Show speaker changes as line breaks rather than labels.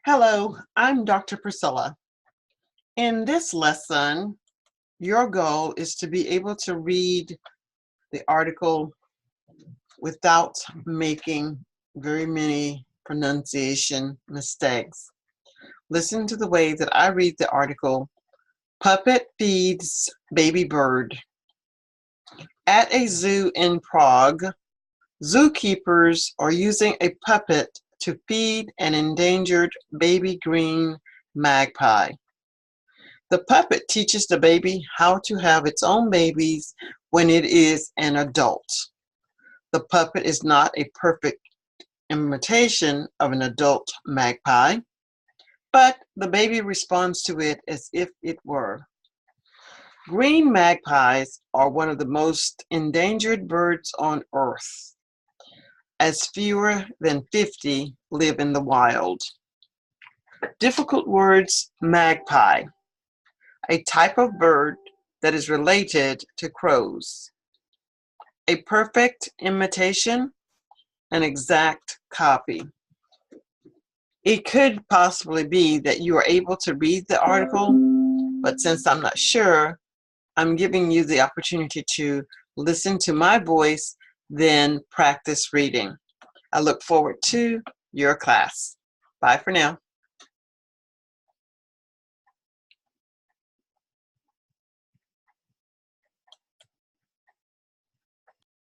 Hello, I'm Dr. Priscilla. In this lesson, your goal is to be able to read the article without making very many pronunciation mistakes. Listen to the way that I read the article. Puppet feeds baby bird. At a zoo in Prague, zookeepers are using a puppet to feed an endangered baby green magpie. The puppet teaches the baby how to have its own babies when it is an adult. The puppet is not a perfect imitation of an adult magpie, but the baby responds to it as if it were. Green magpies are one of the most endangered birds on Earth, as fewer than 50 live in the wild. Difficult words: magpie, a type of bird that is related to crows. A perfect imitation, an exact copy. It could possibly be that you are able to read the article, but since I'm not sure, I'm giving you the opportunity to listen to my voice, then practice reading. I look forward to your class. Bye for now.